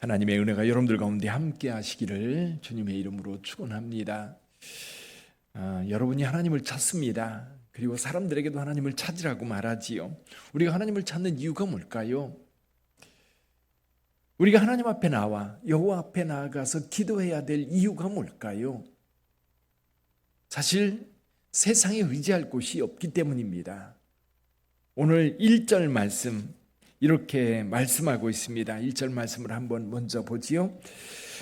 하나님의 은혜가 여러분들 가운데 함께 하시기를 주님의 이름으로 축원합니다. 여러분이 하나님을 찾습니다. 그리고 사람들에게도 하나님을 찾으라고 말하지요. 우리가 하나님을 찾는 이유가 뭘까요? 우리가 하나님 앞에 나와 여호와 앞에 나아가서 기도해야 될 이유가 뭘까요? 사실 세상에 의지할 곳이 없기 때문입니다. 오늘 1절 말씀 이렇게 말씀하고 있습니다. 1절 말씀을 한번 먼저 보지요.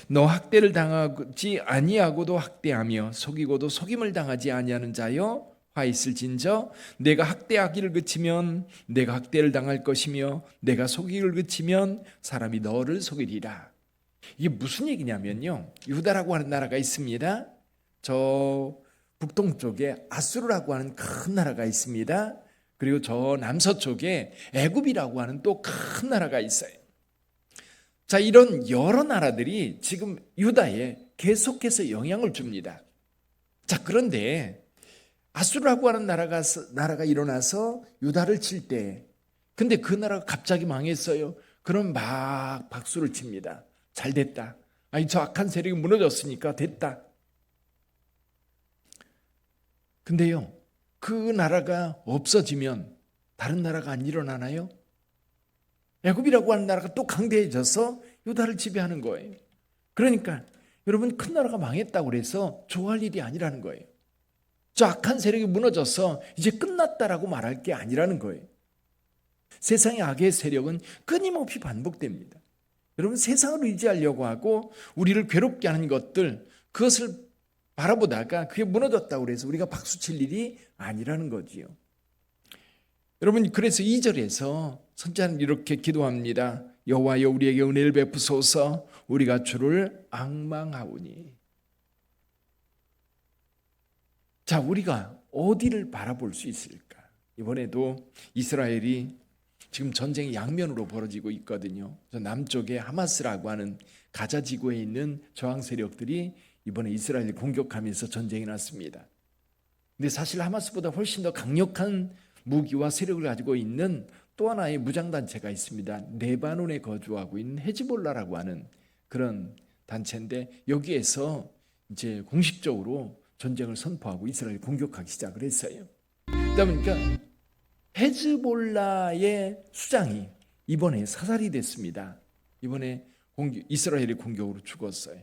너 학대를 당하지 아니하고도 학대하며 속이고도 속임을 당하지 아니하는 자여 화 있을진저 내가 학대하기를 그치면 내가 학대를 당할 것이며 내가 속이기를 그치면 사람이 너를 속이리라. 이게 무슨 얘기냐면요, 유다라고 하는 나라가 있습니다. 저 북동쪽에 아수르라고 하는 큰 나라가 있습니다. 그리고 저 남서쪽에 애굽이라고 하는 또 큰 나라가 있어요. 자, 이런 여러 나라들이 지금 유다에 계속해서 영향을 줍니다. 자, 그런데 아수르라고 하는 나라가 일어나서 유다를 칠 때, 근데 그 나라가 갑자기 망했어요. 그럼 막 박수를 칩니다. 잘 됐다. 아니, 저 악한 세력이 무너졌으니까 됐다. 근데요, 그 나라가 없어지면 다른 나라가 안 일어나나요? 애굽이라고 하는 나라가 또 강대해져서 유다를 지배하는 거예요. 그러니까 여러분, 큰 나라가 망했다고 그래서 좋아할 일이 아니라는 거예요. 저 악한 세력이 무너져서 이제 끝났다라고 말할 게 아니라는 거예요. 세상의 악의 세력은 끊임없이 반복됩니다. 여러분, 세상을 의지하려고 하고 우리를 괴롭게 하는 것들, 그것을 바라보다가 그게 무너졌다고 해서 우리가 박수칠 일이 아니라는 거지요. 여러분, 그래서 2절에서 선지자는 이렇게 기도합니다. 여호와여, 우리에게 은혜를 베푸소서. 우리가 주를 앙망하오니. 자, 우리가 어디를 바라볼 수 있을까? 이번에도 이스라엘이 지금 전쟁이 양면으로 벌어지고 있거든요. 남쪽에 하마스라고 하는 가자 지구에 있는 저항 세력들이 이번에 이스라엘을 공격하면서 전쟁이 났습니다. 근데 사실 하마스보다 훨씬 더 강력한 무기와 세력을 가지고 있는 또 하나의 무장단체가 있습니다. 레바논에 거주하고 있는 헤즈볼라라고 하는 그런 단체인데, 여기에서 이제 공식적으로 전쟁을 선포하고 이스라엘을 공격하기 시작을 했어요. 그러다 보니까 헤즈볼라의 수장이 이번에 사살이 됐습니다. 이번에 이스라엘의 공격으로 죽었어요.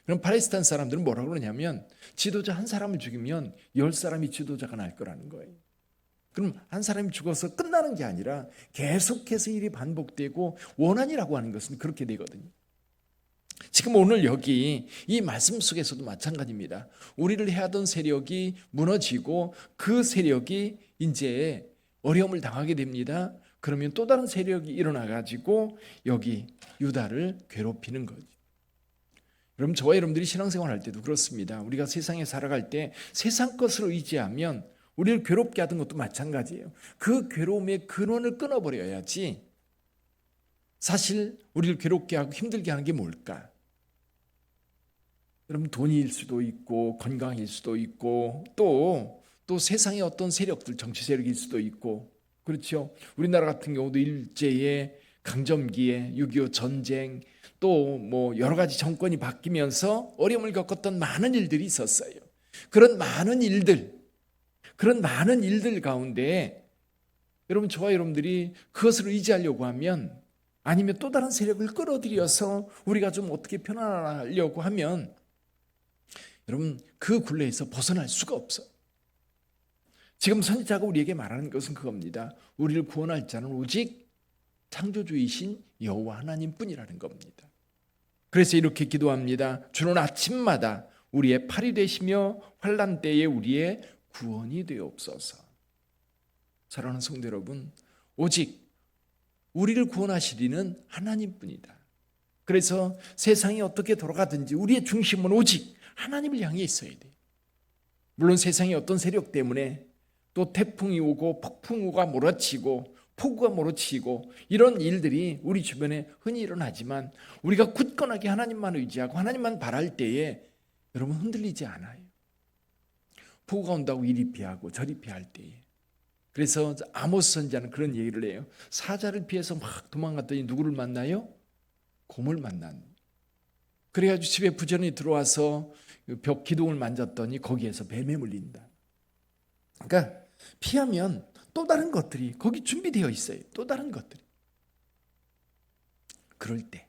그럼 팔레스타인 사람들은 뭐라고 그러냐면, 지도자 한 사람을 죽이면 10사람이 지도자가 날 거라는 거예요. 그럼 한 사람이 죽어서 끝나는 게 아니라 계속해서 일이 반복되고, 원한이라고 하는 것은 그렇게 되거든요. 지금 오늘 여기 이 말씀 속에서도 마찬가지입니다. 우리를 해하던 세력이 무너지고 그 세력이 이제 어려움을 당하게 됩니다. 그러면 또 다른 세력이 일어나가지고 여기 유다를 괴롭히는 거죠. 여러분, 저와 여러분들이 신앙생활 할 때도 그렇습니다. 우리가 세상에 살아갈 때 세상 것을 의지하면 우리를 괴롭게 하던 것도 마찬가지예요. 그 괴로움의 근원을 끊어버려야지. 사실 우리를 괴롭게 하고 힘들게 하는 게 뭘까? 여러분, 돈일 수도 있고 건강일 수도 있고 또 세상의 어떤 세력들, 정치 세력일 수도 있고, 그렇죠. 우리나라 같은 경우도 일제의 강점기에 6.25 전쟁, 또 뭐 여러 가지 정권이 바뀌면서 어려움을 겪었던 많은 일들이 있었어요. 그런 많은 일들 가운데 여러분, 저와 여러분들이 그것을 의지하려고 하면, 아니면 또 다른 세력을 끌어들여서 우리가 좀 어떻게 편안하려고 하면, 여러분, 그 굴레에서 벗어날 수가 없어. 지금 선지자가 우리에게 말하는 것은 그겁니다. 우리를 구원할 자는 오직 창조주이신 여호와 하나님뿐이라는 겁니다. 그래서 이렇게 기도합니다. 주는 아침마다 우리의 팔이 되시며 환난 때에 우리의 구원이 되옵소서. 사랑하는 성도 여러분, 오직 우리를 구원하시리는 하나님뿐이다. 그래서 세상이 어떻게 돌아가든지 우리의 중심은 오직 하나님을 향해 있어야 돼요. 물론 세상의 어떤 세력 때문에 또 태풍이 오고 폭풍우가 몰아치고 폭우가 몰아치고 이런 일들이 우리 주변에 흔히 일어나지만, 우리가 굳건하게 하나님만 의지하고 하나님만 바랄 때에 여러분, 흔들리지 않아요. 폭우가 온다고 이리 피하고 저리 피할 때에. 그래서 아모스 선지자는 그런 얘기를 해요. 사자를 피해서 막 도망갔더니 누구를 만나요? 곰을 만난. 그래가지고 집에 부전이 들어와서 벽 기둥을 만졌더니 거기에서 뱀에 물린다. 그러니까 피하면 또 다른 것들이 거기 준비되어 있어요. 또 다른 것들이. 그럴 때.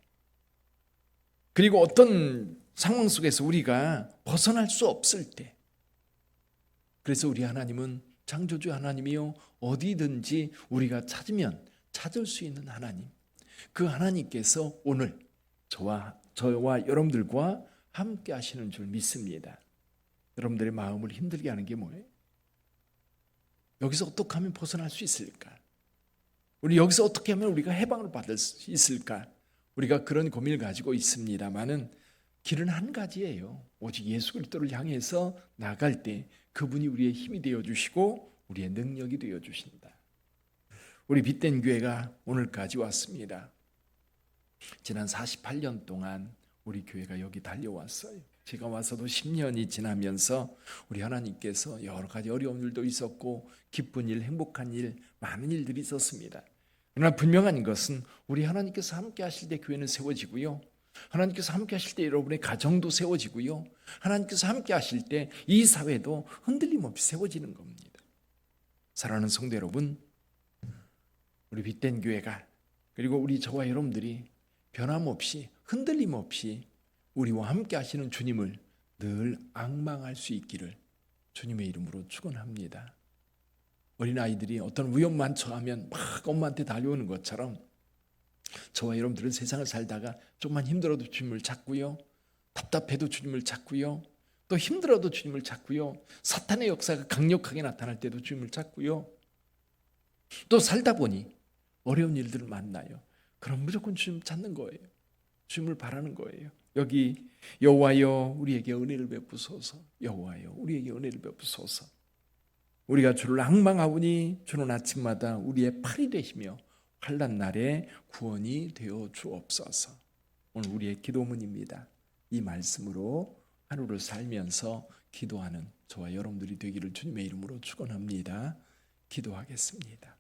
그리고 어떤 상황 속에서 우리가 벗어날 수 없을 때. 그래서 우리 하나님은 창조주 하나님이요, 어디든지 우리가 찾으면 찾을 수 있는 하나님. 그 하나님께서 오늘 저와 여러분들과 함께 하시는 줄 믿습니다. 여러분들의 마음을 힘들게 하는 게 뭐예요? 여기서 어떻게 하면 벗어날 수 있을까? 우리 여기서 어떻게 하면 우리가 해방을 받을 수 있을까? 우리가 그런 고민을 가지고 있습니다만은 길은 한 가지예요. 오직 예수 그리스도를 향해서 나갈 때 그분이 우리의 힘이 되어 주시고 우리의 능력이 되어 주신다. 우리 빛된 교회가 오늘까지 왔습니다. 지난 48년 동안 우리 교회가 여기 달려왔어요. 제가 와서도 10년이 지나면서 우리 하나님께서 여러 가지 어려운 일도 있었고 기쁜 일, 행복한 일, 많은 일들이 있었습니다. 그러나 분명한 것은 우리 하나님께서 함께 하실 때 교회는 세워지고요. 하나님께서 함께 하실 때 여러분의 가정도 세워지고요. 하나님께서 함께 하실 때 이 사회도 흔들림 없이 세워지는 겁니다. 사랑하는 성도 여러분, 우리 빛된 교회가 그리고 우리 저와 여러분들이 변함없이 흔들림 없이 우리와 함께 하시는 주님을 늘 앙망할 수 있기를 주님의 이름으로 축원합니다. 어린아이들이 어떤 위험만 처하면 막 엄마한테 달려오는 것처럼 저와 여러분들은 세상을 살다가 조금만 힘들어도 주님을 찾고요. 답답해도 주님을 찾고요. 또 힘들어도 주님을 찾고요. 사탄의 역사가 강력하게 나타날 때도 주님을 찾고요. 또 살다 보니 어려운 일들을 만나요. 그럼 무조건 주님 찾는 거예요. 주님을 바라는 거예요. 여기 여호와여 우리에게 은혜를 베푸소서. 여호와여 우리에게 은혜를 베푸소서. 우리가 주를 앙망하오니 주는 아침마다 우리의 팔이 되시며 환난 날에 구원이 되어 주옵소서. 오늘 우리의 기도문입니다. 이 말씀으로 하루를 살면서 기도하는 저와 여러분들이 되기를 주님의 이름으로 축원합니다. 기도하겠습니다.